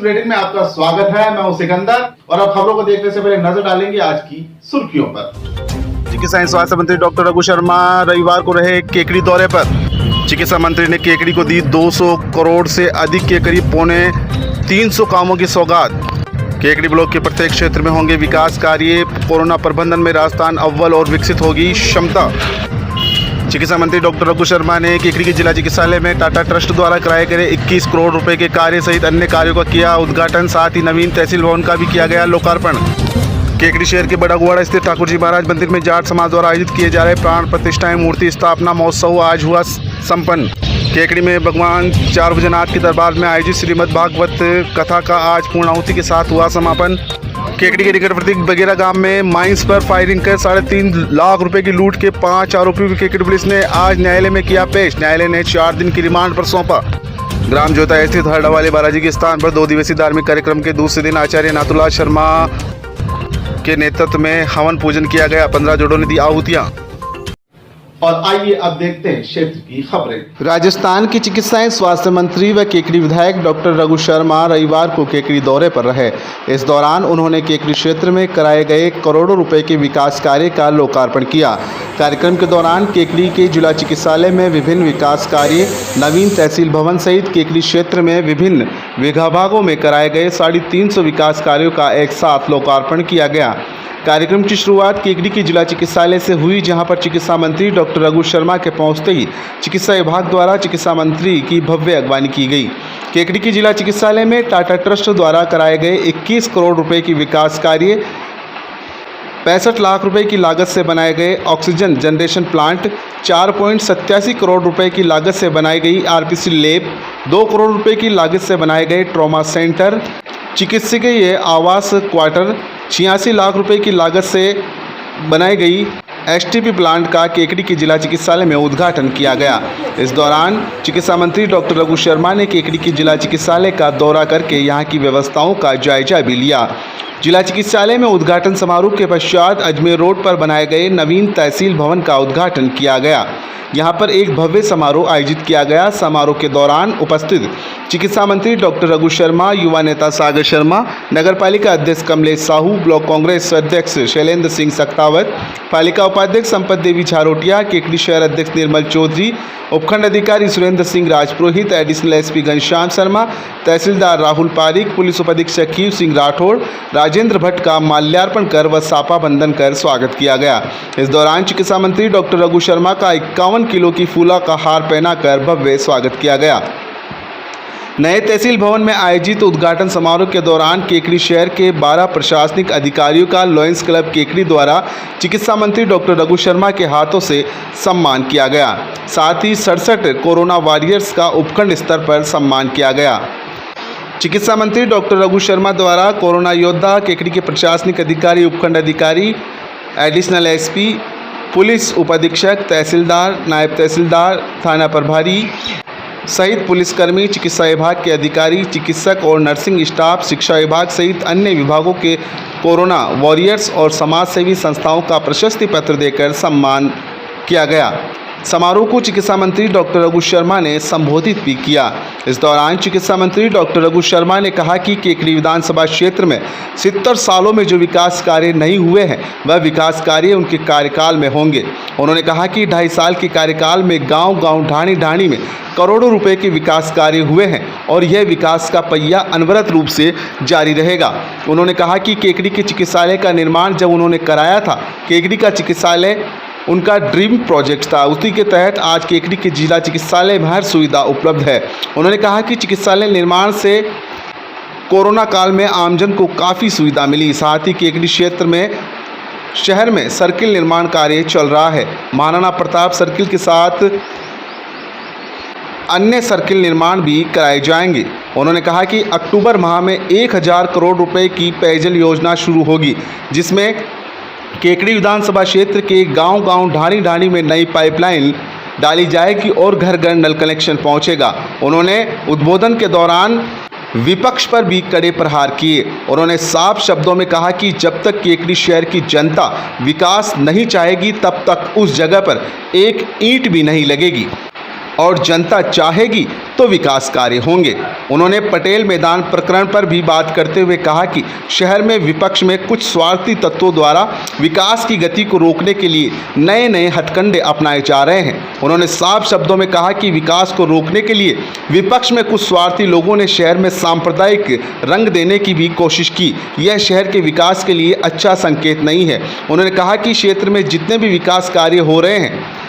Bulletin में आपका स्वागत है। मैं हूं सिकंदर और अब खबरों को देखने से पहले नजर डालेंगे आज की सुर्खियों पर। चिकित्सा एवं स्वास्थ्य मंत्री डॉक्टर रघु शर्मा रविवार को रहे केकड़ी दौरे पर। चिकित्सा मंत्री ने केकड़ी को दी 200 करोड़ से अधिक के करीब 350 कामों की सौगात। केकड़ी ब्लॉक के प्रत्येक क्षेत्र में होंगे विकास कार्य। कोरोना प्रबंधन में राजस्थान अव्वल और विकसित होगी क्षमता। चिकित्सा मंत्री डॉक्टर रघु शर्मा ने केकड़ी के जिला चिकित्सालय में टाटा ट्रस्ट द्वारा कराए गए 21 करोड़ रुपए के कार्य सहित अन्य कार्यों का किया उद्घाटन। साथ ही नवीन तहसील भवन का भी किया गया लोकार्पण। केकड़ी शहर के बड़ागुवाड़ा स्थित ठाकुर जी महाराज मंदिर में जाट समाज द्वारा आयोजित किए जा रहे प्राण प्रतिष्ठा मूर्ति स्थापना महोत्सव आज हुआ संपन्न। केकड़ी में भगवान चार भुजनाथ के दरबार में आयोजित श्रीमद् भागवत कथा का आज पूर्णाहुति के साथ हुआ समापन। केकड़ी के निकटवर्ती बगेरा गांव में माइंस पर फायरिंग कर 3.5 लाख रुपए की लूट के 5 आरोपियों को केकड़ी पुलिस ने आज न्यायालय में किया पेश। न्यायालय ने 4 दिन की रिमांड पर सौंपा। ग्राम जोता स्थित हरड़ा वाले बालाजी के स्थान पर 2 दिवसीय धार्मिक कार्यक्रम के दूसरे दिन आचार्य नाथुलाल शर्मा के नेतृत्व में हवन पूजन किया गया। 15 जोड़ों ने दी आहुतियां। और आइए अब देखते हैं क्षेत्र की खबरें। राजस्थान के चिकित्सा एवं स्वास्थ्य मंत्री व केकड़ी विधायक डॉक्टर रघु शर्मा रविवार को केकड़ी दौरे पर रहे। इस दौरान उन्होंने केकड़ी क्षेत्र में कराए गए करोड़ों रुपए के विकास कार्य का लोकार्पण किया। कार्यक्रम के दौरान केकड़ी के जिला चिकित्सालय में विभिन्न विकास कार्य, नवीन तहसील भवन सहित केकड़ी क्षेत्र में विभिन्न विभागों में कराए गए 350 विकास कार्यों का एक साथ लोकार्पण किया गया। कार्यक्रम की शुरुआत केकड़ी के जिला चिकित्सालय से हुई, जहां पर चिकित्सा मंत्री डॉक्टर रघु शर्मा के पहुंचते ही चिकित्सा विभाग द्वारा चिकित्सा मंत्री की भव्य अगवानी की गई। केकड़ी के जिला चिकित्सालय में टाटा ट्रस्ट द्वारा कराए गए 21 करोड़ रुपए की विकास कार्य, 65 लाख रुपए की लागत से बनाए गए ऑक्सीजन जनरेशन प्लांट, 4.87 करोड़ रुपए की लागत से बनाई गई आरपीसी लैब, 2 करोड़ रुपए की लागत से बनाए गए ट्रॉमा सेंटर, चिकित्सकीय आवास क्वार्टर, 86 लाख रुपए की लागत से बनाई गई एसटीपी प्लांट का केकड़ी के जिला चिकित्सालय में उद्घाटन किया गया। इस दौरान चिकित्सा मंत्री डॉक्टर रघु शर्मा ने केकड़ी के जिला चिकित्सालय का दौरा करके यहां की व्यवस्थाओं का जायजा भी लिया। जिला चिकित्सालय में उद्घाटन समारोह के पश्चात अजमेर रोड पर बनाए गए नवीन तहसील भवन का उद्घाटन किया गया। यहां पर एक भव्य समारोह आयोजित किया गया। समारोह के दौरान उपस्थित चिकित्सा मंत्री डॉक्टर रघु शर्मा, युवा नेता सागर शर्मा, नगरपालिका अध्यक्ष कमलेश साहू, ब्लॉक कांग्रेस अध्यक्ष शैलेंद्र सिंह सख्तावत, पालिका उपाध्यक्ष संपत देवी झारोटिया, केकड़ी शहर अध्यक्ष निर्मल चौधरी, उपखंड अधिकारी सुरेंद्र सिंह राजपुरोहित, एडिशनल एसपी घनश्याम शर्मा, तहसीलदार राहुल पारिक, पुलिस उपाधीक्षक कीव सिंह राठौड़, राजेंद्र भट्ट का माल्यार्पण कर व सापा बंधन कर स्वागत किया गया। इस दौरान चिकित्सा मंत्री डॉक्टर रघु शर्मा का 51 किलो की फूला का हार पहनाकर भव्य स्वागत किया गया। नए तहसील भवन में आयोजित उद्घाटन समारोह के दौरान केकड़ी शहर के 12 प्रशासनिक अधिकारियों का लॉयंस क्लब केकड़ी द्वारा चिकित्सा मंत्री डॉक्टर रघु शर्मा के हाथों से सम्मान किया गया। साथ ही 67 कोरोना वॉरियर्स का उपखंड स्तर पर सम्मान किया गया। चिकित्सा मंत्री डॉक्टर रघु शर्मा द्वारा कोरोना योद्धा, केकड़ी के प्रशासनिक अधिकारी, उपखंड अधिकारी, एडिशनल एसपी, पुलिस उपाधीक्षक, तहसीलदार, नायब तहसीलदार, थाना प्रभारी सहित पुलिसकर्मी, चिकित्सा विभाग के अधिकारी, चिकित्सक और नर्सिंग स्टाफ, शिक्षा विभाग सहित अन्य विभागों के कोरोना वॉरियर्स और समाज सेवी संस्थाओं का प्रशस्ति पत्र देकर सम्मान किया गया। समारोह को चिकित्सा मंत्री डॉक्टर रघु शर्मा ने संबोधित भी किया। इस दौरान चिकित्सा मंत्री डॉक्टर रघु शर्मा ने कहा कि केकड़ी विधानसभा क्षेत्र में 70 सालों में जो विकास कार्य नहीं हुए हैं वह विकास कार्य उनके कार्यकाल में होंगे। उन्होंने कहा कि 2.5 साल के कार्यकाल में गांव-गांव, ढाणी-ढाणी में करोड़ों रुपए के विकास कार्य हुए हैं और यह विकास का पहिया अनवरत रूप से जारी रहेगा। उन्होंने कहा कि केकड़ी के चिकित्सालय का निर्माण जब उन्होंने कराया था, केकड़ी का चिकित्सालय उनका ड्रीम प्रोजेक्ट था। उसी के तहत आज केकड़ी के जिला चिकित्सालय में हर सुविधा उपलब्ध है। उन्होंने कहा कि चिकित्सालय निर्माण से कोरोना काल में आमजन को काफ़ी सुविधा मिली। साथ ही केकड़ी क्षेत्र में शहर में सर्किल निर्माण कार्य चल रहा है। महाराणा प्रताप सर्किल के साथ अन्य सर्किल निर्माण भी कराए जाएंगे। उन्होंने कहा कि अक्टूबर माह में 1000 करोड़ रुपए की पेयजल योजना शुरू होगी, जिसमें केकड़ी विधानसभा क्षेत्र के गांव-गांव, ढाणी-ढाणी में नई पाइपलाइन डाली जाएगी और घर-घर नल कनेक्शन पहुंचेगा। उन्होंने उद्बोधन के दौरान विपक्ष पर भी कड़े प्रहार किए। उन्होंने साफ शब्दों में कहा कि जब तक केकड़ी शहर की जनता विकास नहीं चाहेगी तब तक उस जगह पर एक ईंट भी नहीं लगेगी। और जनता चाहेगी तो विकास कार्य होंगे। उन्होंने पटेल मैदान प्रकरण पर भी बात करते हुए कहा कि शहर में विपक्ष में कुछ स्वार्थी तत्वों द्वारा विकास की गति को रोकने के लिए नए नए हथकंडे अपनाए जा रहे हैं। उन्होंने साफ शब्दों में कहा कि विकास को रोकने के लिए विपक्ष में कुछ स्वार्थी लोगों ने शहर में सांप्रदायिक रंग देने की भी कोशिश की। यह शहर के विकास के लिए अच्छा संकेत नहीं है। उन्होंने कहा कि क्षेत्र में जितने भी विकास कार्य हो रहे हैं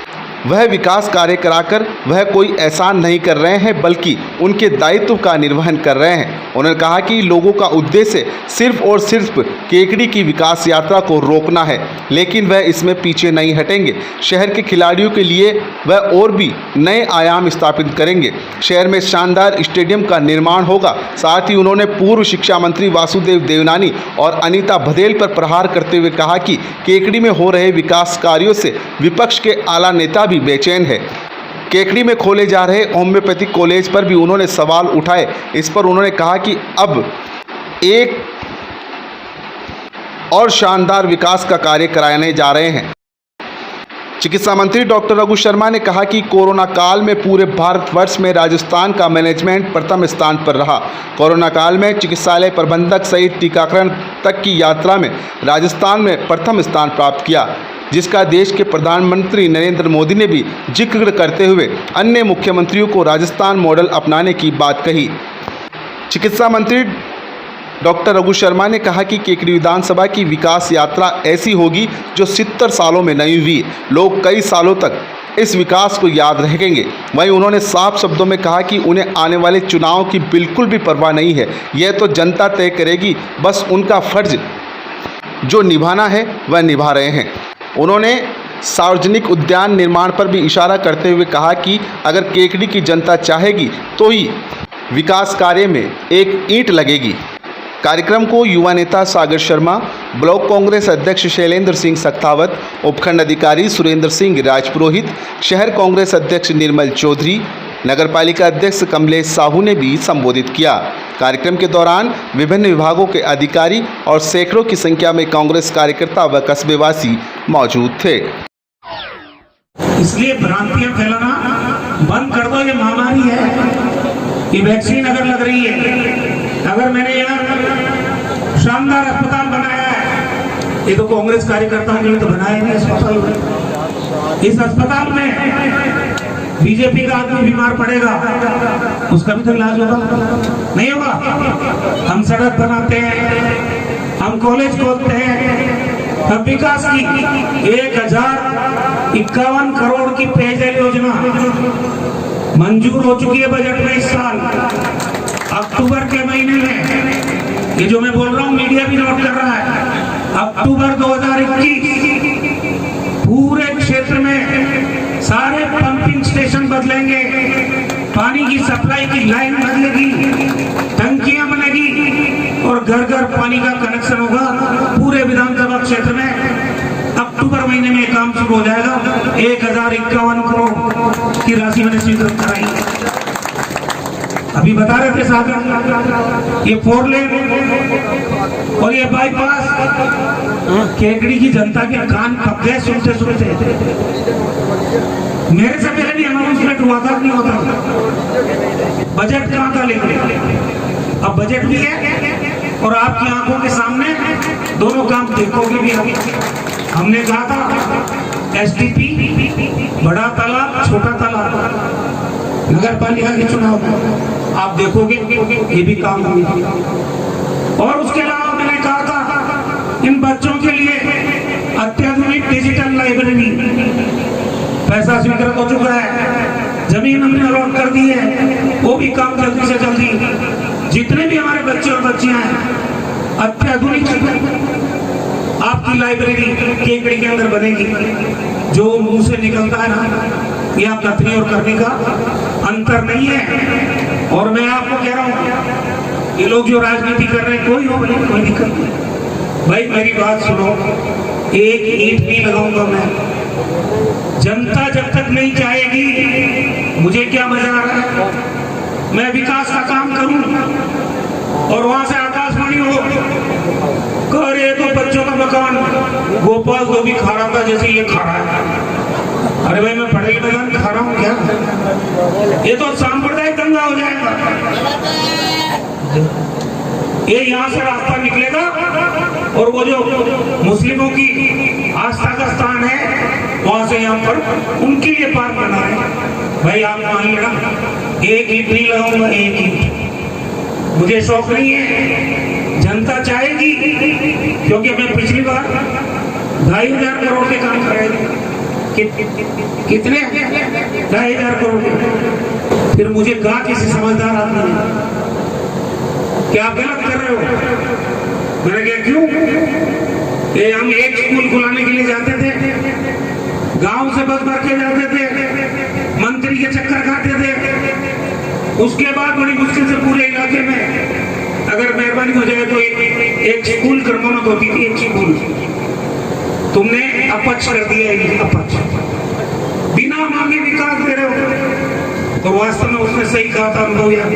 वह विकास कार्य कराकर वह कोई एहसान नहीं कर रहे हैं, बल्कि उनके दायित्व का निर्वहन कर रहे हैं। उन्होंने कहा कि लोगों का उद्देश्य सिर्फ और सिर्फ केकड़ी की विकास यात्रा को रोकना है, लेकिन वह इसमें पीछे नहीं हटेंगे। शहर के खिलाड़ियों के लिए वह और भी नए आयाम स्थापित करेंगे। शहर में शानदार स्टेडियम का निर्माण होगा। साथ ही उन्होंने पूर्व शिक्षा मंत्री वासुदेव देवनानी और अनीता भदेल पर प्रहार करते हुए कहा कि केकड़ी में हो रहे विकास कार्यों से विपक्ष के आला नेता बेचैन है। केकड़ी में खोले जा रहे होम्योपैथिक कॉलेज पर भी उन्होंने सवाल उठाए। इस पर उन्होंने कहा कि अब एक और शानदार विकास का कार्य कराने जा रहे हैं। चिकित्सा मंत्री डॉक्टर रघु शर्मा ने कहा कि कोरोना काल में पूरे भारतवर्ष में राजस्थान का मैनेजमेंट प्रथम स्थान पर रहा। कोरोना काल में चिकित्सालय प्रबंधक सहित टीकाकरण तक की यात्रा में राजस्थान में प्रथम स्थान प्राप्त किया, जिसका देश के प्रधानमंत्री नरेंद्र मोदी ने भी जिक्र करते हुए अन्य मुख्यमंत्रियों को राजस्थान मॉडल अपनाने की बात कही। चिकित्सा मंत्री डॉक्टर रघु शर्मा ने कहा कि केकड़ी विधानसभा की विकास यात्रा ऐसी होगी जो 70 सालों में नहीं हुई। लोग कई सालों तक इस विकास को याद रखेंगे। वहीं उन्होंने साफ शब्दों में कहा कि उन्हें आने वाले चुनाव की बिल्कुल भी परवाह नहीं है। यह तो जनता तय करेगी, बस उनका फर्ज जो निभाना है वह निभा रहे हैं। उन्होंने सार्वजनिक उद्यान निर्माण पर भी इशारा करते हुए कहा कि अगर केकड़ी की जनता चाहेगी तो ही विकास कार्य में एक ईंट लगेगी। कार्यक्रम को युवा नेता सागर शर्मा, ब्लॉक कांग्रेस अध्यक्ष शैलेंद्र सिंह सख्तावत, उपखंड अधिकारी सुरेंद्र सिंह राजपुरोहित, शहर कांग्रेस अध्यक्ष निर्मल चौधरी, नगरपालिका अध्यक्ष कमलेश साहू ने भी संबोधित किया। कार्यक्रम के दौरान विभिन्न विभागों के अधिकारी और सैकड़ों की संख्या में कांग्रेस कार्यकर्ता व कस्बेवासी मौजूद थे। इसलिए भ्रांतियां फैलाना बंद कर दो। ये महामारी है, ये वैक्सीन अगर लग रही है, अगर मैंने यहाँ शानदार अस्पताल बनाया है, ये तो कांग्रेस कार्यकर्ताओं ने तो बनाया नहीं अस्पताल। इस अस्पताल में बीजेपी का आदमी बीमार पड़ेगा, उसका भी तो इलाज होगा, नहीं होगा? हम सड़क बनाते हैं, हम कॉलेज खोलते हैं, हम विकास की 1051 करोड़ की पेयजल योजना मंजूर हो चुकी है बजट में इस साल अक्टूबर के महीने में। ये जो मैं बोल रहा हूँ मीडिया भी नोट कर रहा है। अक्टूबर 2021 पूरे क्षेत्र में सारे पंपिंग स्टेशन बदलेंगे, पानी की सप्लाई की लाइन बदलेगी, टंकियां बनेगी और घर घर पानी का कनेक्शन होगा। पूरे विधानसभा क्षेत्र में अक्टूबर महीने में काम शुरू हो जाएगा। 1051 करोड़ की राशि मैंने स्वीकृत कराई। अभी बता रहे थे साहब, ये 4 लेन और ये बाईपास केकड़ी की जनता के कान पक गए सुनते सुनते। मेरे से पहले भी अनाउंसमेंट हुआ था, नहीं होता था। बजट कहाँ था लेके, अब बजट भी है और आपकी आंखों के सामने दोनों काम देखोगे भी। हमने कहा था एसटीपी, बड़ा तालाब, छोटा तालाब, नगर पालिका के चुनाव में आप देखोगे ये भी काम होगा। और उसके अलावा मैंने कहा था इन बच्चों के लिए अत्याधुनिक डिजिटल लाइब्रेरी, पैसा स्वीकृत हो चुका है, जमीन हमने अलॉट कर दी है, वो भी काम जल्दी से जल्दी। जितने भी हमारे बच्चे और बच्चियां हैं, अत्याधुनिक आपकी लाइब्रेरी केकड़ी के अंदर बनेगी। जो मुंह से निकलता है ना, ये आप कथनी और करने का अंतर नहीं है। और मैं आपको कह रहा हूँ, ये लोग जो राजनीति कर रहे हैं, कोई हो नहीं, कोई दिक्कत नहीं भाई, मेरी बात सुनो। एक ईंट नहीं लगाऊंगा मैं, जनता जब तक नहीं चाहेगी, मुझे क्या मजा आ रहा है मैं विकास का काम करूं और वहां से आकाशवाणी हो करे तो बच्चों का मकान गोपाल तो भी खा रहा था जैसे ये खा रहा है। अरे भाई मैं पढ़ाई मैदान खा रहा हूँ क्या? ये तो सांप्रदायिक दंगा हो जाएगा। ये यहाँ से रास्ता निकलेगा और वो जो मुस्लिमों की आस्था का स्थान है वहां से यहाँ पर उनके लिए पार्क बना है। भाई आप मान लेना, एक ईंट नहीं लगाऊंगा, एक ईंट। मुझे शौक नहीं है, जनता चाहेगी, क्योंकि मैं पिछली बार 2,500 करोड़ के काम कराए थे। कितने? 2,500 करोड़। फिर मुझे कहा किसी समझदार आदमी ने, क्या आप गलत कर रहे हो? मैंने कहा क्यों? ये हम एक स्कूल खुलाने के लिए जाते थे, गांव से बस भर के जाते थे, मंत्री के चक्कर खाते थे, उसके बाद बड़ी मुश्किल से पूरे इलाके में अगर मेहरबानी हो जाए तो एक स्कूल क्रमोन्नत होती थी, एक स्कूल। तुमने अपच कर दिया, अपच, बिना मांगे विकास दे रहे हो। तो वास्तव में उसने सही कहा था, अनुभव याद,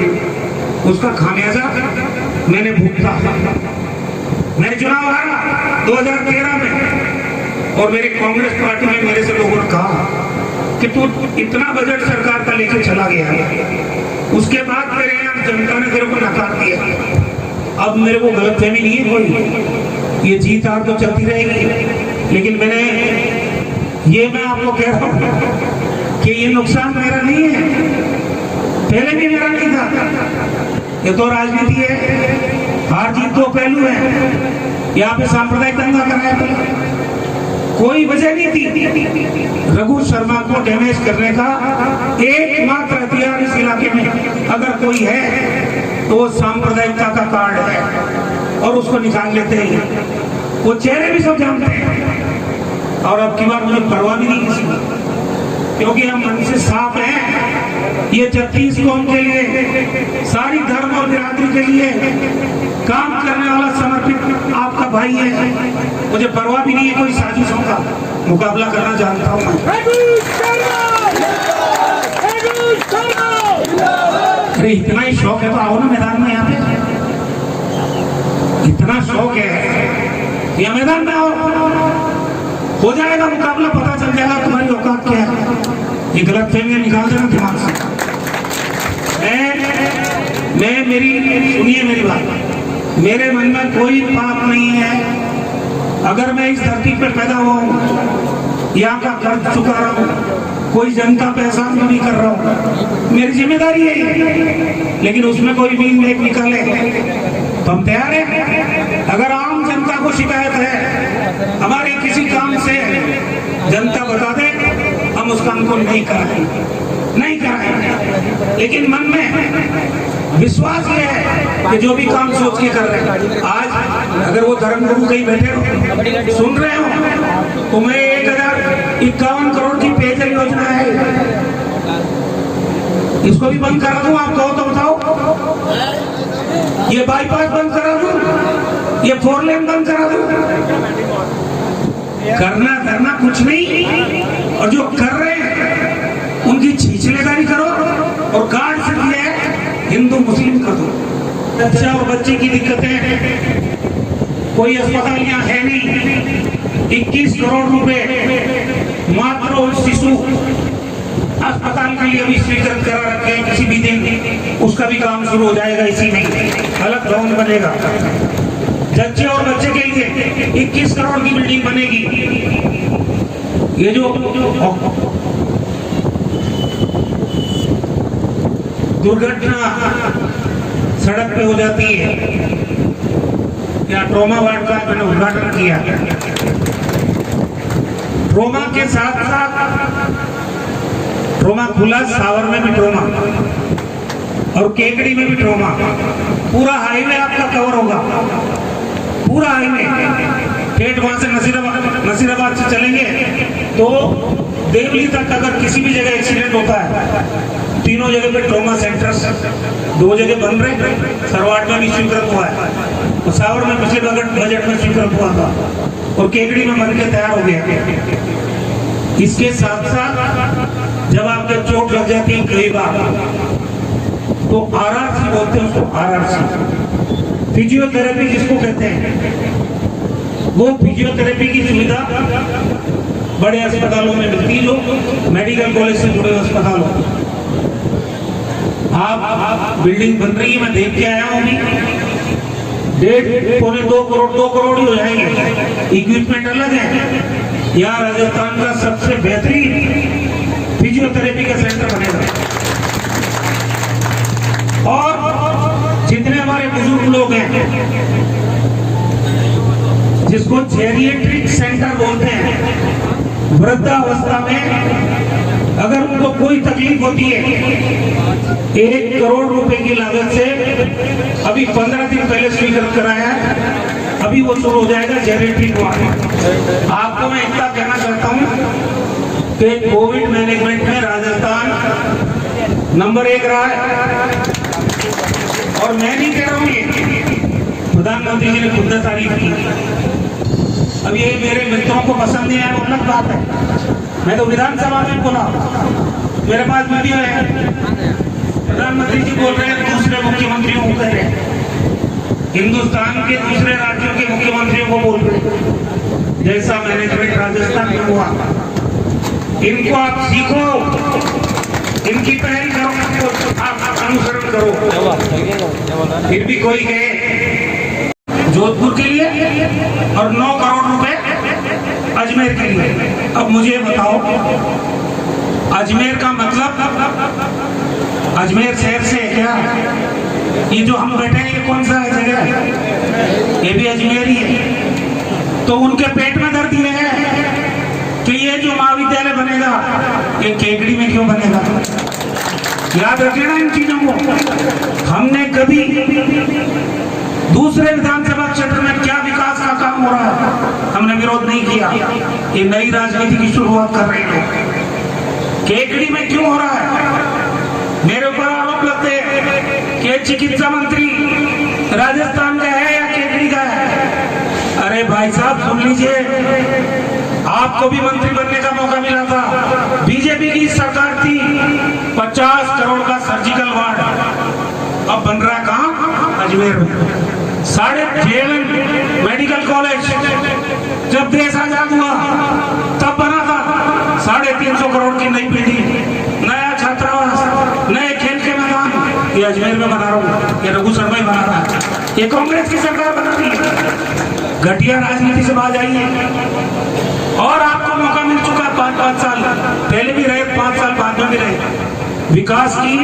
उसका खामियाजा मैंने भुगता। मैंने चुनाव हारा 2013 में और मेरी कांग्रेस पार्टी में मेरे से लोगों ने कहा कि तू इतना बजट सरकार का लेके चला गया, उसके बाद तेरे यहाँ जनता ने तेरे को नकार दिया। अब मेरे को गलतफहमी नहीं है कोई, ये जीत हार तो चलती रहेगी, लेकिन मैं आपको कह रहा हूं कि ये नुकसान मेरा नहीं है, पहले भी मेरा नहीं था। ये तो राजनीति है, हार जीत दो पहलू है। यहाँ पे सांप्रदायिक दंगा कराया, कोई वजह नहीं थी। रघु शर्मा को डैमेज करने का एकमात्र हथियार इस इलाके में अगर कोई है तो वो सांप्रदायिकता का कार्ड है, और उसको निकाल लेते हैं। वो चेहरे भी सब जानते हैं, और अब की बार मुझे परवाह भी नहीं किसी की, क्योंकि हम मन से साफ हैं। ये 36 कौम के लिए, सारी धर्म और बिरादरी के लिए काम करने वाला समर्पित आपका भाई है। मुझे परवाह भी नहीं है कोई साजिशों का, मुकाबला करना जानता हूँ। अरे इतना ही शौक है तो आओ ना मैदान में, यहाँ पे इतना शौक है, या मैदान में आओ, हो जाएगा मुकाबला, पता चल जाएगा तुम्हारी औकात क्या है। ये गलत फहमियां निकाल देना दिमाग से। सुनिए मेरी बात, मेरे मन में कोई पाप नहीं है। अगर मैं इस धरती पर पैदा हुआ हूँ, यहाँ का कर्ज चुका रहा हूँ, कोई जनता पे एहसान नहीं कर रहा हूँ, मेरी जिम्मेदारी है। लेकिन उसमें कोई भी नेक निकाले तो हम तैयार हैं। अगर आम जनता को शिकायत है हमारे किसी काम से, जनता बता दे, हम उस काम को नहीं कराएंगे। लेकिन मन में विश्वास ये है कि जो भी काम सोच के कर रहे हैं, आज अगर वो धर्मगुरु कहीं बैठे हो, सुन रहे हो, तो मैं 1051 करोड़ की पेयजल योजना है, इसको भी बंद करा दूं? आप कहो तो बताओ। ये बाईपास बंद करा दूं, ये 4 लेन बंद करा दूं? करना धरना कुछ नहीं, और जो कर रहे हैं उनकी छीछलेदारी करो, और कार्ड से दिया है हिंदू मुस्लिम कर दो। बच्चा और बच्चे की दिक्कतें, कोई अस्पताल यहाँ है नहीं, 21 करोड़ रुपए मात्र शिशु अस्पताल के लिए भी स्वीकृत करा रखे हैं। किसी भी दिन उसका भी काम शुरू हो जाएगा, इसी में अलग भवन बनेगा। बच्चे और बच्चे के लिए 21 करोड़ की बिल्डिंग बनेगी। ये जो दुर्घटना सड़क पे हो जाती है, या ट्रॉमा वार्ड का मैंने उद्घाटन किया। ट्रॉमा के साथ साथ ट्रॉमा खुला, सावर में भी ट्रॉमा और केकड़ी में भी ट्रॉमा। पूरा हाईवे आपका कवर होगा, पूरा हाईवे। ठेठ वहां से नसीराबाद से चलेंगे तो देवली तक अगर किसी भी जगह एक्सीडेंट होता है, तीनों जगह पे ट्रॉमा सेंटर, 2 जगह बन रहे, सरवाट में भी स्वीकृत हुआ है, तो सावर में पिछले बजट में स्वीकृत हुआ था, और केकड़ी में बन के तैयार हो गया। इसके साथ साथ जब आपके चोट लग जाती है कई बार, तो आरआरसी बोलते हैं उसको, आरआरसी फिजियोथेरेपी जिसको कहते हैं, वो फिजियोथेरेपी की सुविधा बड़े अस्पतालों में मिलती है, जो मेडिकल कॉलेज से जुड़े अस्पताल हो। आप बिल्डिंग बन रही है, मैं देख के आया हूँ अभी, 2 करोड़ ही हो जाएंगे। इक्विपमेंट अलग है। यहाँ राजस्थान का सबसे बेहतरीन फिजियोथेरेपी का सेंटर बनेगा। और जितने हमारे बुजुर्ग लोग हैं, जिसको जेरिएट्रिक सेंटर बोलते हैं, वृद्धावस्था में अगर उनको कोई तकलीफ होती है, 1 करोड़ रुपए की लागत से अभी 15 दिन पहले स्वीकृत कराया है, अभी वो शुरू हो जाएगा जेरिएट्रिक वार्ड। आपको मैं इतना कहना चाहता हूं कि कोविड मैनेजमेंट में राजस्थान नंबर 1 रहा है। और मैं नहीं कह रहा हूं, ये प्रधानमंत्री जी ने खुद ने तारीफ की। अब ये मेरे मित्रों को पसंद नहीं आया, वो अलग बात है। मैं तो विधानसभा में बोला, मेरे पास वीडियो है, प्रधानमंत्री जी बोल रहे हैं दूसरे मुख्यमंत्रियों को कह रहे हैं, हिंदुस्तान के दूसरे राज्यों के मुख्यमंत्रियों को बोल रहे हैं, जैसा मैनेजमेंट राजस्थान में हुआ, इनको आप सीखो, इनकी पहल करो, आप अनुसरण करो। फिर भी कोई कहे जोधपुर के लिए और 9 करोड़ रुपए अजमेर के लिए। अब मुझे बताओ, अजमेर का मतलब अजमेर शहर से है क्या? ये जो हम बैठे हैं, ये कौन सा जगह है? ये भी अजमेर ही है। तो उनके पेट में दर्द ये है कि ये जो महाविद्यालय बनेगा, ये केकड़ी में क्यों बनेगा? याद रखना इन चीजों को। हमने कभी दूसरे विधानसभा क्षेत्र में क्या विकास का काम हो रहा है, हमने विरोध नहीं किया। ये नई राजनीति की शुरुआत कर रहे हैं। केकड़ी में क्यों हो रहा है? मेरे ऊपर आरोप लगते हैं कि चिकित्सा मंत्री राजस्थान का है या केकड़ी का है। अरे भाई साहब सुन लीजिए, आपको भी मंत्री बनने का मौका मिला था, बीजेपी की सरकार थी। 50 करोड़ का सर्जिकल वार्ड अब बन रहा है कहाँ? अजमेर में। 6.5 मेडिकल कॉलेज जब देश आजाद हुआ तब बना था। 350 करोड़ की नई बिल्डिंग, नया छात्रावास, नए खेल के मैदान, ये अजमेर में बना रहा हूँ, ये रघु शर्मा ही बना रहा है। ये कांग्रेस की सरकार बना रही है। घटिया राजनीति से बाज आइए। और आपको मौका मिल चुका है 5-5 साल पहले भी रहे, 5 साल बाद में भी रहे। विकास की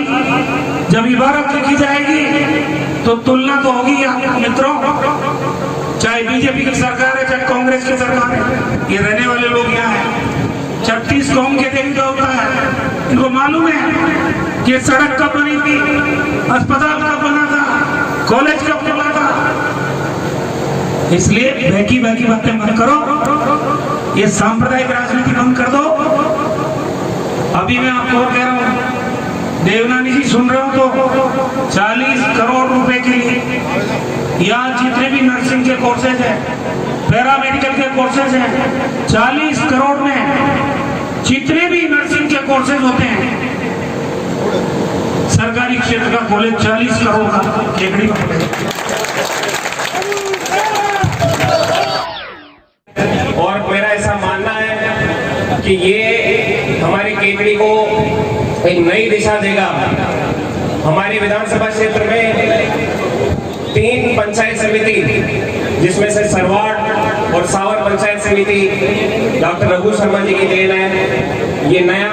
जब इबारत लिखी जाएगी तो तुलना तो होगी आप मित्रों, चाहे बीजेपी की सरकार है, चाहे कांग्रेस की सरकार है। ये रहने वाले लोग यहाँ हैं, 36 कौम के देवी देवता है, इनको मालूम है कि सड़क कब बनी थी, अस्पताल कब बना था, कॉलेज कब बना था। इसलिए बहकी बातें मत करो, ये सांप्रदायिक राजनीति बंद कर दो। अभी मैं आपको और कह रहा हूँ, देवनानी जी सुन रहे हो तो 40 करोड़ रुपए के लिए यहाँ जितने भी नर्सिंग के कोर्सेज हैं, पैरामेडिकल के कोर्सेज हैं, 40 करोड़ में जितने भी नर्सिंग के कोर्सेज होते हैं, सरकारी क्षेत्र का कॉलेज 40 करोड़ का केकड़ी में पड़ेगा। और मेरा ऐसा मानना है कि ये हमारी केकड़ी को एक नई दिशा देगा। हमारी विधानसभा क्षेत्र में 3 पंचायत समिति, जिसमें से सरवाड़ और सावर पंचायत समिति डॉक्टर रघु शर्मा जी की देन है। ये नया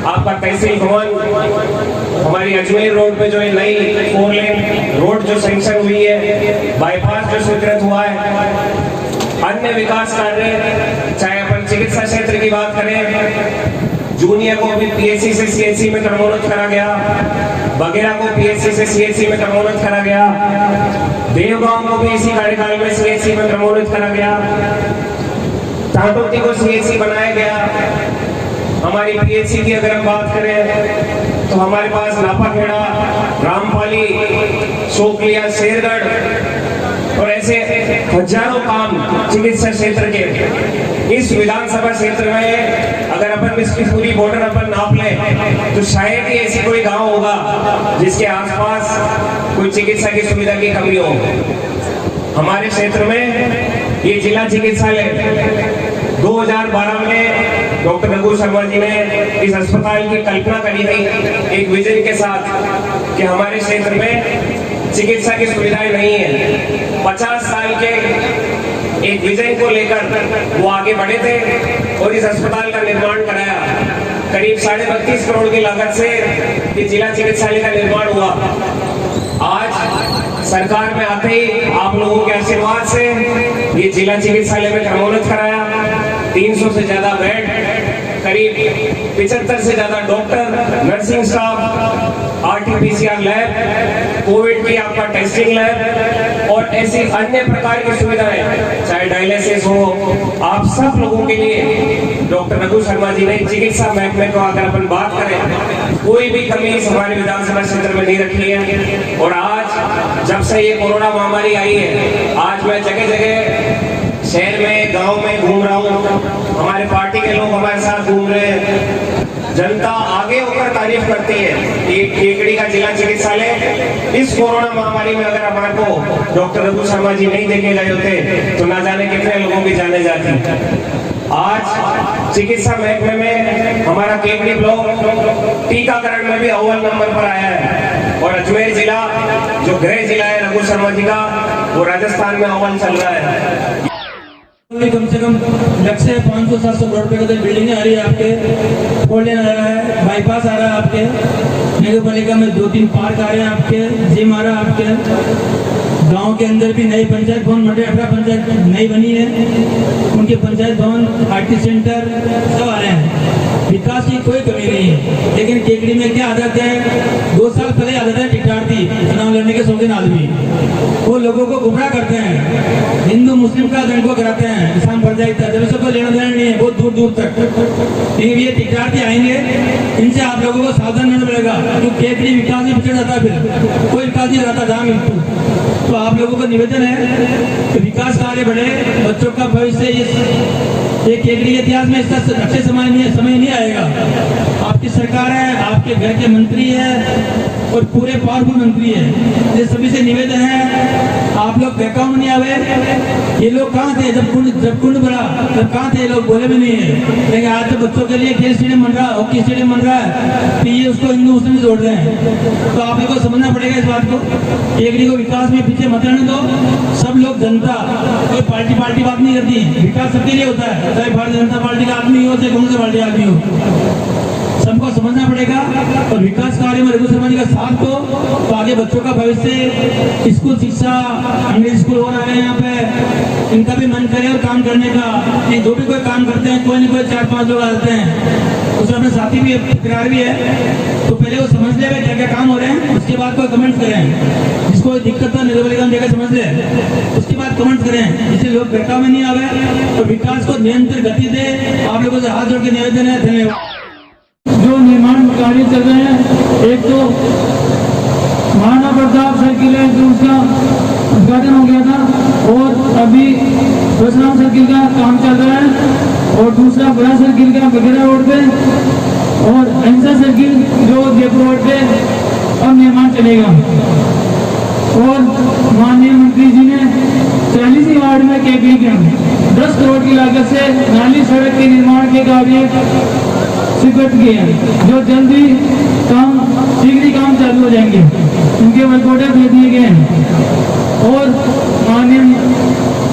आपका तहसील भवन, हमारी अजमेर रोड पे जो ये नई 4 लेन रोड जो सैंक्शन हुई है, बाईपास जो स्वीकृत हुआ है, अन्य विकास कार्य, चाहे अपन चिकित्सा क्षेत्र की बात करें, जूनियर को भी पीएचसी से सीएचसी में क्रमोन्नत करा गया, बगेरा को पीएचसी से सीएचसी में क्रमोन्नत करा गया, देवगांव को भी इसी कार्यकाल में सीएचसी में क्रमोन्नत करा गया, टाटोती को सीएचसी बनाया गया। हमारी पीएचसी की अगर हम बात करें तो हमारे पास नापाखेड़ा, रामपाली, शोकलिया, शेरगढ़ और ऐसे हजारों काम चिकित्सा क्षेत्र के इस विधानसभा क्षेत्र में अगर अपन इसकी पूरी बॉर्डर अपन नाप लें तो शायद ही ऐसी कोई गांव होगा जिसके आसपास कोई चिकित्सा की सुविधा की कमी हो। हमारे क्षेत्र में ये जिला चिकित्सालय 2012 में डॉक्टर रघु शर्मा जी ने इस अस्पताल की कल्पना करी थी एक विजन के साथ कि हमारे क्षेत्र में चिकित्सा की सुविधाएं नहीं है। 50 साल के एक विजन को लेकर वो आगे बढ़े थे और इस अस्पताल का निर्माण कराया। करीब 32.5 करोड़ की लागत से ये जिला चिकित्सालय का निर्माण हुआ। आज सरकार में आते ही आप लोगों के आशीर्वाद से ये जिला चिकित्सालय में क्रमोन्नत कराया। 300 से ज्यादा बेड, करीब 75 से ज्यादा doctor, nursing staff, RT-PCR lab, Covid की आपका टेस्टिंग लैब और ऐसी अन्य प्रकार की सुविधाएं, चाहे डायलिसिस हो, आप सब लोगों के लिए डॉक्टर रघु शर्मा जी ने चिकित्सा महकमे को अगर अपन बात करें, कोई भी कमी इस हमारे विधानसभा क्षेत्र में नहीं रखी है। और आज जब से ये कोरोना महामारी आई है, आज मैं जगह जगह शहर में, गांव में घूम रहा हूँ, हमारे पार्टी के लोग हमारे साथ घूम रहे हैं। जनता आगे होकर तारीफ करती है कि केकड़ी का जिला चिकित्सालय इस कोरोना महामारी में अगर हमारे को डॉक्टर रघु शर्मा जी नहीं देखे गए होते तो ना जाने कितने लोगों की जाने जाती। आज चिकित्सा महकमे में हमारा केकड़ी ब्लॉक टीकाकरण में भी अव्वल नंबर पर आया है और अजमेर जिला जो गृह जिला है रघु शर्मा जी का, वो राजस्थान में अव्वल चल रहा है। कम से कम लक्ष्य 500-700 करोड़ रुपए की बिल्डिंग आ रही है आपके, फोर लेन आ रहा है, बाईपास आ रहा है आपके, नगर पालिका में 2-3 पार्क आ रहे हैं आपके, जिम आ रहा है आपके, गांव के अंदर भी नई पंचायत भवन, 18 पंचायत नई बनी है, उनके पंचायत भवन, RT सेंटर सब आ रहे हैं। विकास की कोई कमी नहीं है। लेकिन केकड़ी में क्या आदत है, 2 साल पहले आदत है टिकटार्थी चुनाव लड़ने के शौकीन आदमी, वो लोगों को गुमराह करते हैं, हिंदू मुस्लिम का दंडको कराते हैं, इस्लाम पंचायत सबको लेना देना नहीं है, बहुत दूर दूर तक। लेकिन ये टिकटार्थी आएंगे, इनसे आप लोगों को सावधान रहना पड़ेगा, क्योंकि केकड़ी विकास में पिछड़ जाता है, फिर कोई विकास नहीं रहता जहाँ मिलता। तो आप लोगों को निवेदन है कि विकास कार्य बढ़े, बच्चों का भविष्य ये केकड़ी के इतिहास में इसका अच्छे समय नहीं आएगा। आपकी सरकार है, आपके घर के मंत्री है और पूरे पावरफुल मंत्री है। ये सभी से निवेदन है, आप लोग बहकाव में नहीं आवे। ये लोग कहाँ थे जब कुंड भरा, तब कहाँ थे? लोग बोले भी नहीं है। लेकिन आज तो बच्चों के लिए खेल स्टेडियम बन रहा है, हॉकी स्टेडियम बन रहा है, तो ये उसको हिंदू मुस्लिम जोड़ रहे हैं। तो आप लोगों को समझना पड़ेगा इस बात को। केकड़ी को विकास में पीछे मत रहने दो। सब लोग जनता, कोई पार्टी बात नहीं करती, विकास सबके लिए होता है, चाहे भारतीय जनता पार्टी का आदमी हो, चाहे कांग्रेस पार्टी का आदमी हो, सबको समझना पड़ेगा। और विकास कार्य में रघु शर्मा जी का साथ दो, तो आगे बच्चों का भविष्य, स्कूल शिक्षा, अंग्रेजी स्कूल हो रहा है यहाँ पे, इनका भी मन करे और काम करने का। ये जो भी कोई काम करते हैं, कोई न कोई 4-5 लोग आते हैं, उसमें अपने साथी भी फिक्रार भी है, तो पहले वो समझ ले क्या क्या काम हो रहे हैं, उसके बाद कोई कमेंट करें। जिसको दिक्कत है निर्वलिका जगह समझ ले, उसके बाद कमेंट करें, जिससे लोग बहकाव में नहीं आवे और विकास को निरंतर गति दे। आप लोगों से हाथ जोड़ के निवेदन है, धन्यवाद। जो निर्माण कार्य चल रहे हैं, एक तो महाराणा प्रताप सर्किल है जो उसका उद्घाटन हो गया था और अभी परशुराम सर्किल का काम चल रहा है, और दूसरा बड़ा सर्किल का बघेरा रोड पे और अहिंसा सर्किल जो जयपुर रोड पे अब निर्माण चलेगा। और माननीय मंत्री जी ने 40 वार्ड में केकड़ी के 10 करोड़ की लागत से नाली सड़क के निर्माण के कार्य स्वीकृत किए हैं, जो जल्दी शीघ्र काम चालू हो जाएंगे, उनके वर्क ऑर्डर दे दिए गए हैं। और माननीय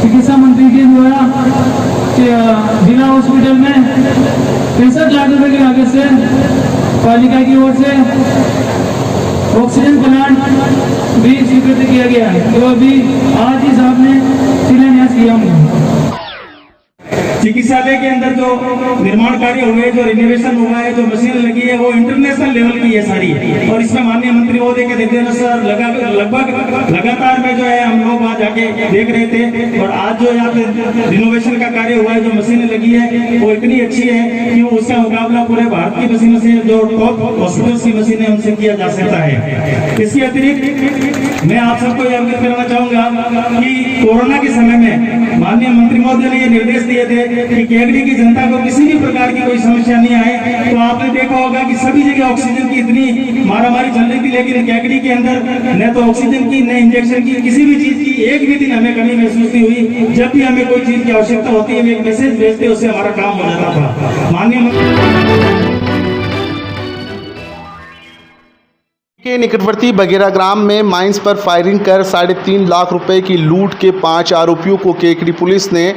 चिकित्सा मंत्री के द्वारा जिला हॉस्पिटल में 65 लाख रुपए की लागत से पालिका की ओर से ऑक्सीजन प्लांट भी स्वीकृत किया गया है, जो अभी आज ही साहब ने शिलान्यास किया हूँ। चिकित्सालय के अंदर जो निर्माण कार्य हुए, जो रिनोवेशन हुआ है, जो मशीन लगी है, वो इंटरनेशनल लेवल की है सारी। और इसमें माननीय मंत्री महोदय के निर्देशानुसार लगभग लगातार में जो है हम लोग वहाँ जाके देख रहे थे। और आज जो यहाँ पे रिनोवेशन का कार्य हुआ है, जो मशीनें लगी है, वो इतनी अच्छी है कि उसका मुकाबला पूरे भारत की मशीनों से, जो टॉप हॉस्पिटल की मशीनें, उनसे किया जा सकता है। इसके अतिरिक्त मैं आप सबको अवगत कराना चाहूंगा कि कोरोना के समय में माननीय मंत्री महोदय ने ये निर्देश दिए थे कि केकड़ी की जनता को किसी भी प्रकार की कोई समस्या नहीं आए। तो आपने देखा होगा कि सभी जगह ऑक्सीजन की इतनी मारामारी चल रही थी, लेकिन केकड़ी के अंदर न तो ऑक्सीजन की न इंजेक्शन की, किसी भी चीज की एक भी दिन हमें कमी महसूस नहीं हुई। जब भी हमें कोई चीज की आवश्यकता होती है, हम एक मैसेज भेजते, उससे हमारा काम हो जाता था। माननीय के निकटवर्ती बगेरा ग्राम में माइंस पर फायरिंग कर 3.5 लाख रुपए की लूट के 5 आरोपियों को केकड़ी पुलिस ने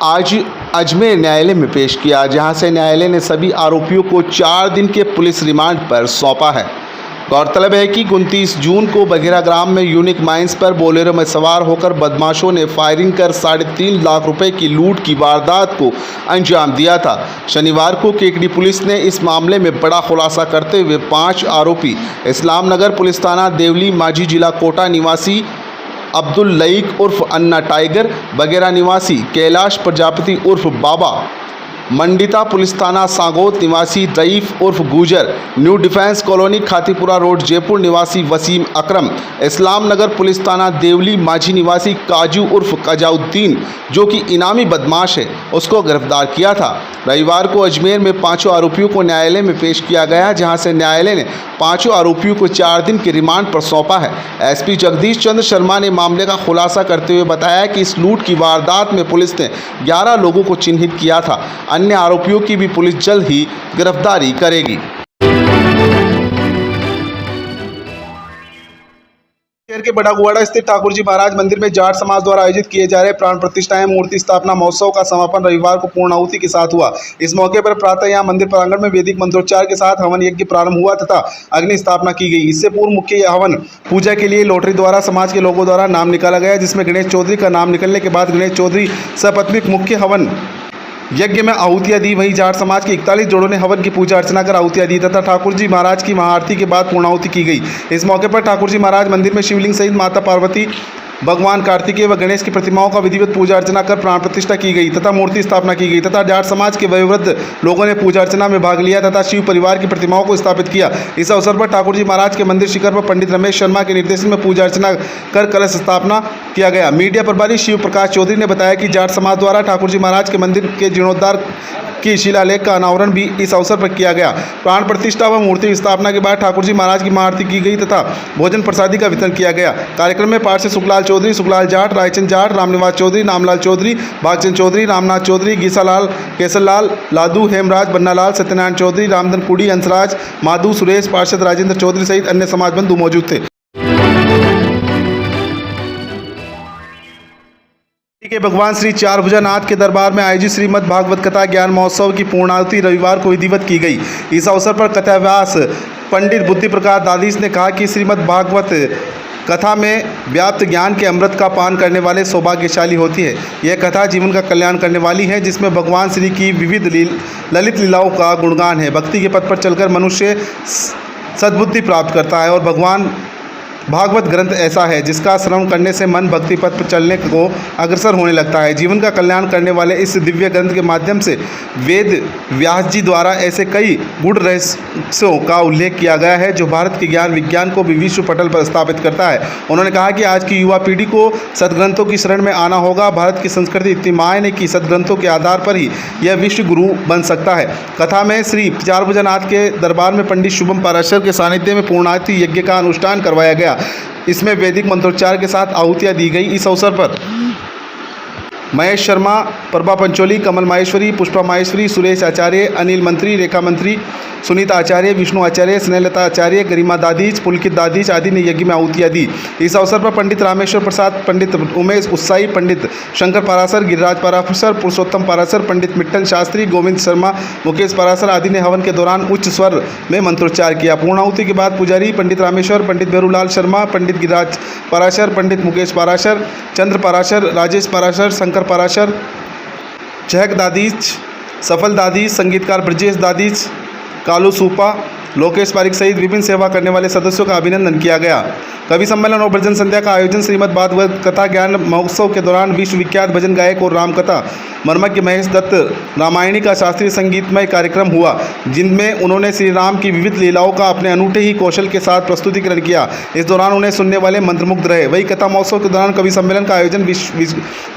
आज अजमेर न्यायालय में पेश किया, जहां से न्यायालय ने सभी आरोपियों को 4 दिन के पुलिस रिमांड पर सौंपा है। गौरतलब है कि 29 जून को बगेरा ग्राम में यूनिक माइंस पर बोलेरो में सवार होकर बदमाशों ने फायरिंग कर 3.5 लाख रुपए की लूट की वारदात को अंजाम दिया था। शनिवार को केकड़ी पुलिस ने इस मामले में बड़ा खुलासा करते हुए 5 आरोपी इस्लाम नगर पुलिस थाना देवली मांझी जिला कोटा निवासी अब्दुल लईक उर्फ अन्ना टाइगर, बगेरा निवासी कैलाश प्रजापति उर्फ बाबा, मंडिता पुलिस थाना सांगोत निवासी रईफ उर्फ गुजर, new defence colony Khatipura road Jaipur निवासी वसीम अकरम, इस्लाम नगर पुलिस थाना देवली मांझी निवासी काजू उर्फ कजाउद्दीन, जो कि इनामी बदमाश है, उसको गिरफ्तार किया था। रविवार को अजमेर में 5 आरोपियों को न्यायालय में पेश किया गया, जहां से न्यायालय ने 5 आरोपियों को 4 दिन के रिमांड पर सौंपा है। एसपी जगदीश चंद्र शर्मा ने मामले का खुलासा करते हुए बताया कि इस लूट की वारदात में पुलिस ने 11 लोगों को चिन्हित किया था। अन्य आरोपियों की भी पुलिस जल्द ही गिरफ्तारी करेगी। शहर के बड़ागुआड़ा स्थित ठाकुर जी महाराज मंदिर में जाट समाज द्वारा आयोजित किए जा रहे प्राण प्रतिष्ठा एवं मूर्ति स्थापना महोत्सव का समापन रविवार को पूर्ण आहुति के साथ हुआ। इस मौके पर प्रातः यहां मंदिर प्रांगण में वैदिक मंत्रोच्चार के साथ हवन यज्ञ प्रारंभ हुआ तथा अग्नि स्थापना की गई। इससे पूर्व मुख्य हवन पूजा के लिए लॉटरी द्वारा समाज के लोगों द्वारा नाम निकाला गया, जिसमें गणेश चौधरी का नाम निकलने के बाद गणेश चौधरी सपत्नीक मुख्य हवन यज्ञ में आहुतियां दी। वहीं जाट समाज के 41 जोड़ों ने हवन की पूजा अर्चना कर आहुतियां दी तथा ठाकुर जी महाराज की महाआरती के बाद पूर्णाहुति की गई। इस मौके पर ठाकुर जी महाराज मंदिर में शिवलिंग सहित माता पार्वती, भगवान कार्तिकेय व गणेश की प्रतिमाओं का विधिवत पूजा अर्चना कर प्राण प्रतिष्ठा की गई तथा मूर्ति स्थापना की गई तथा जाट समाज के वयोवृद्ध लोगों ने पूजा अर्चना में भाग लिया तथा शिव परिवार की प्रतिमाओं को स्थापित किया। इस अवसर पर ठाकुर जी महाराज के मंदिर शिखर पर पंडित रमेश शर्मा के निर्देशन में पूजा अर्चना कर कलश स्थापना किया गया। मीडिया प्रभारी शिव प्रकाश चौधरी ने बताया कि जाट समाज द्वारा ठाकुर जी महाराज के मंदिर के जीर्णोद्धार की शिलालेख का अनावरण भी इस अवसर पर किया गया। प्राण प्रतिष्ठा व मूर्ति स्थापना के बाद ठाकुर जी महाराज की महाआरती की गई तथा भोजन प्रसादी का वितरण किया गया। कार्यक्रम में पार्षद सुखलाल चौधरी, सुखलाल जाट, रायचंद जाट, रामनिवास चौधरी, नामलाल चौधरी, भागचंद चौधरी, रामनाथ चौधरी, गीसालाल, केसरलाल, लादू, हेमराज, बन्नालाल, सत्यनारायण चौधरी, रामधन कुड़ी, हंसराज, माधु, सुरेश, पार्षद राजेंद्र चौधरी सहित अन्य समाज बंधु मौजूद थे। के भगवान श्री चारभुजानाथ के दरबार में आयोजित श्रीमद् भागवत कथा ज्ञान महोत्सव की पूर्णाहुति रविवार को विधिवत की गई। इस अवसर पर कथाव्यास पंडित बुद्धि प्रकाश दादीश ने कहा कि श्रीमद् भागवत कथा में व्याप्त ज्ञान के अमृत का पान करने वाले सौभाग्यशाली होती है। यह कथा जीवन का कल्याण करने वाली है, जिसमें भगवान श्री की विविध ललित लीलाओं का गुणगान है। भक्ति के पथ पर चलकर मनुष्य सद्बुद्धि प्राप्त करता है और भगवान भागवत ग्रंथ ऐसा है जिसका श्रवण करने से मन भक्ति पथ पर चलने को अग्रसर होने लगता है। जीवन का कल्याण करने वाले इस दिव्य ग्रंथ के माध्यम से वेद व्यास जी द्वारा ऐसे कई गूढ़ रहस्यों का उल्लेख किया गया है जो भारत के ज्ञान विज्ञान को भी विश्व पटल पर स्थापित करता है। उन्होंने कहा कि आज की युवा पीढ़ी को सदग्रंथों की शरण में आना होगा। भारत की संस्कृति इतनी महान है कि सदग्रंथों के आधार पर ही यह विश्व गुरु बन सकता है। कथा में श्री चारभुजानाथ के दरबार में पंडित शुभम पाराशर के सानिध्य में पूर्णाहुति यज्ञ का अनुष्ठान करवाया गया। इसमें वैदिक मंत्रोच्चार के साथ आहुतियां दी गई। इस अवसर पर महेश शर्मा, प्रभा पंचोली, कमल माहेश्वरी, पुष्पा माहेश्वरी, सुरेश आचार्य, अनिल मंत्री, रेखा मंत्री, सुनीता आचार्य, विष्णु आचार्य, स्नेहलता आचार्य, गरिमा दादीज, पुलकित दादीज आदि ने यज्ञ में आहुतियां दी। इस अवसर पर पंडित रामेश्वर प्रसाद, पंडित उमेश उत्साही, पंडित शंकर पाराशर, गिरिराज पाराशर, पुरुषोत्तम पाराशर, पंडित मिट्टन शास्त्री, गोविंद शर्मा, मुकेश पाराशर आदि ने हवन के दौरान उच्च स्वर में मंत्रोच्चार किया। पूर्णाहुति के बाद पुजारी पंडित रामेश्वर, पंडित भैरूलाल शर्मा, पंडित गिरिराज पाराशर, पंडित मुकेश पाराशर, चंद्र पाराशर, राजेश पाराशर, शंकर पाराशर, चहक दादीज, सफल दादीज, संगीतकार ब्रजेश दादीज, कालू सूपा, लोकेश पारिक सहित विभिन्न सेवा करने वाले सदस्यों का अभिनंदन किया गया। कवि सम्मेलन और भजन संध्या का आयोजन श्रीमद् भागवत कथा ज्ञान महोत्सव के दौरान विश्व विख्यात भजन गायक और रामकथा मर्मज्ञ महेश दत्त रामायणी का शास्त्रीय संगीतमय कार्यक्रम हुआ, जिनमें उन्होंने श्री राम की विविध लीलाओं का अपने अनूठे ही कौशल के साथ प्रस्तुतिकरण किया। इस दौरान उन्हें सुनने वाले मंत्रमुग्ध रहे। वही कथा महोत्सव के दौरान कवि सम्मेलन का आयोजन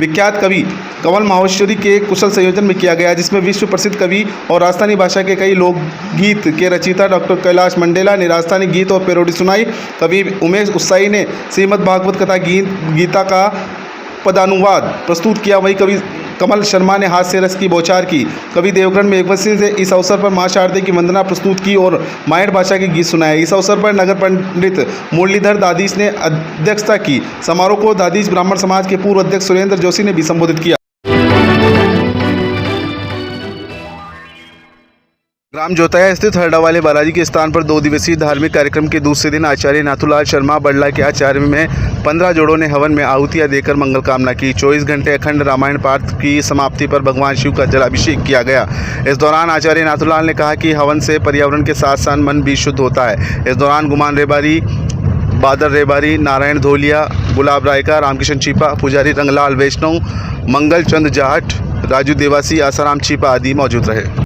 विख्यात कवि कंवल माहेश्वरी के कुशल संयोजन में किया गया, जिसमें विश्व प्रसिद्ध कवि और राजस्थानी भाषा के कई लोकगीत के रचयिता डॉक्टर कैलाश मंडेला ने राजस्थानी गीत और पेरोडी सुनाई। कवि उमेश उत्साही ने श्रीमद् भागवत कथा गीता का पदानुवाद प्रस्तुत किया। वही कवि कमल शर्मा ने हास्य रस की बौछार की। कवि देवकरण मेघवंशी से इस अवसर पर मां शारदे की वंदना प्रस्तुत की और मायड़ भाषा के गीत सुनाए। इस अवसर पर नगर पंडित मुरलीधर दादीश ने अध्यक्षता की। समारोह को दादीश ब्राह्मण समाज के पूर्व अध्यक्ष सुरेंद्र जोशी ने भी संबोधित किया। ग्राम जोताया स्थित हरडावाले बालाजी के स्थान पर 2 दिवसीय धार्मिक कार्यक्रम के दूसरे दिन आचार्य नाथूलाल शर्मा बड़ला के आचार्य में 15 जोड़ों ने हवन में आहुतियां देकर मंगल कामना की। 24 घंटे अखंड रामायण पाठ की समाप्ति पर भगवान शिव का जलाभिषेक किया गया। इस दौरान आचार्य नाथूलाल ने कहा कि हवन से पर्यावरण के साथ साथ मन भी शुद्ध होता है। इस दौरान गुमान रेबारी, बादल रेबारी, नारायण धोलिया, गुलाब रायका, रामकिशन चीपा, पुजारी रंगलाल वैष्णव, मंगल चंद जाट, राजू देवासी, आसाराम चीपा आदि मौजूद रहे।